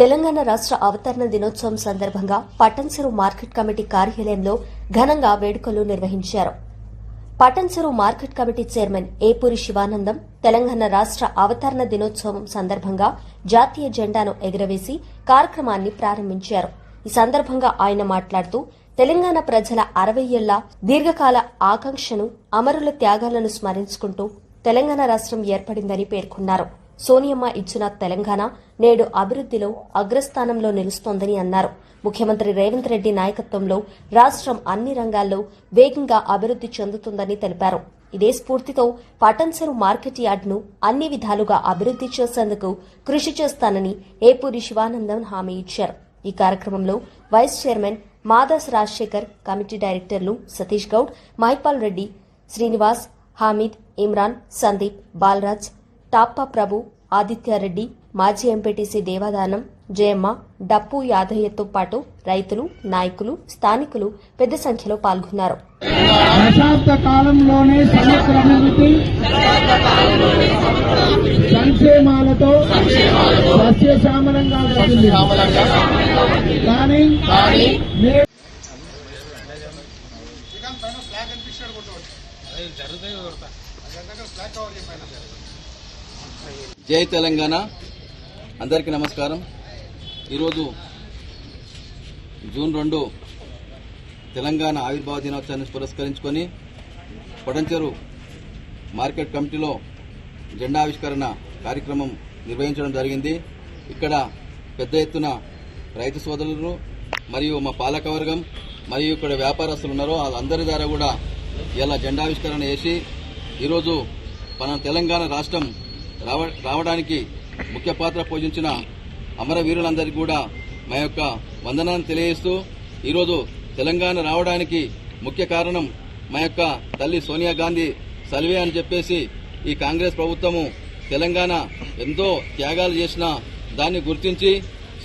తెలంగాణ రాష్ట్ర అవతరణ దినోత్సవం సందర్భంగా పట్టణచెరు మార్కెట్ కమిటీ కార్యాలయంలో ఘనంగా వేడుకలు నిర్వహించారు. Patancheru market committee chairman Epuri Sivanandam Telangana రాష్ట్ర అవతరణ దినోత్సవం సందర్భంగా జాతీయ జెండాను ఎగురవేసి కార్యక్రమాన్ని ప్రారంభించారు. ఈ సందర్భంగా ఆయన మాట్లాడుతూ తెలంగాణ ప్రజల 60 ఏళ్ల దీర్ఘకాల ఆకాంక్షను, అమరుల త్యాగాలను స్మరించుకుంటూ తెలంగాణ రాష్ట్రం ఏర్పడిందని పేర్కొన్నారు. సోనియమ్మ ఇచ్చిన తెలంగాణ నేడు అభివృద్దిలో అగ్రస్థానంలో నిలుస్తోందని అన్నారు. ముఖ్యమంత్రి రేవంత్ రెడ్డి నాయకత్వంలో రాష్ట్రం అన్ని రంగాల్లో వేగంగా అభివృద్ది చెందుతుందని తెలిపారు. ఇదే స్ఫూర్తితో పట్టణచెరు మార్కెట్ యార్డ్ను అన్ని విధాలుగా అభివృద్ది చేసేందుకు కృషి చేస్తానని ఏపూరి శివానందం హామీ ఇచ్చారు. ఈ కార్యక్రమంలో vice chairman Madas Rajasekhar, committee డైరెక్టర్లు సతీష్ గౌడ్, మహిపాల్ రెడ్డి, శ్రీనివాస్, హామీద్, ఇమ్రాన్, సందీప్, బాలరాజ్, టాప్పా ప్రభు, ఆదిత్యారెడ్డి, మాజీ ఎంపీటీసీ దేవాదానం, జయమ్మ, డప్పు యాదయ్యతో పాటు రైతులు, నాయకులు, స్థానికులు పెద్ద సంఖ్యలో పాల్గొన్నారు. దశాబ్ద కాలంలోనే సమగ్ర అభివృద్ధి సంక్షేమాలతో సస్యశ్యామలంగా జరిగింది. కానీ జై తెలంగాణ. అందరికీ నమస్కారం. ఈరోజు జూన్ 2 తెలంగాణ ఆవిర్భావ దినోత్సవాన్ని పురస్కరించుకొని పట్టణచెరు మార్కెట్ కమిటీలో జెండావిష్కరణ కార్యక్రమం నిర్వహించడం జరిగింది. ఇక్కడ పెద్ద ఎత్తున రైతు సోదరులు మరియు మా పాలకవర్గం మరియు ఇక్కడ వ్యాపారస్తులు ఉన్నారో వాళ్ళందరి ద్వారా కూడా ఇలా జెండావిష్కరణ చేసి ఈరోజు మన తెలంగాణ రాష్ట్రం రావడానికి ముఖ్య పాత్ర పోషించిన అమరవీరులందరికీ కూడా మా యొక్క వందనాన్ని తెలియజేస్తూ ఈరోజు తెలంగాణ రావడానికి ముఖ్య కారణం మా యొక్క తల్లి సోనియా గాంధీ సల్వే అని చెప్పేసి ఈ కాంగ్రెస్ ప్రభుత్వము తెలంగాణ ఎంతో త్యాగాలు చేసిన దాన్ని గుర్తించి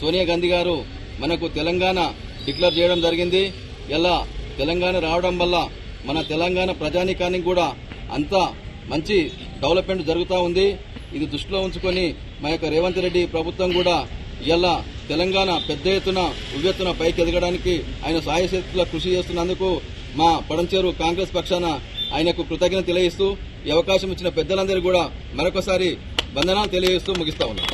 సోనియా గాంధీ గారు మనకు తెలంగాణ డిక్లేర్ చేయడం జరిగింది. ఇలా తెలంగాణ రావడం వల్ల మన తెలంగాణ ప్రజానీకానికి కూడా అంత మంచి డెవలప్మెంట్ జరుగుతూ ఉంది. ఇది దృష్టిలో ఉంచుకొని మా యొక్క రేవంత్ రెడ్డి ప్రభుత్వం కూడా ఇలా తెలంగాణ పెద్ద ఎత్తున ఉవ్వెత్తున పైకి ఎదగడానికి ఆయన సాయశక్తుల కృషి చేస్తున్నందుకు మా పట్టణచెరు కాంగ్రెస్ పక్షాన ఆయనకు కృతజ్ఞత తెలియజేస్తూ ఈ అవకాశం ఇచ్చిన పెద్దలందరికీ కూడా మరొకసారి వందనాలు తెలియజేస్తూ ముగిస్తా ఉన్నాం.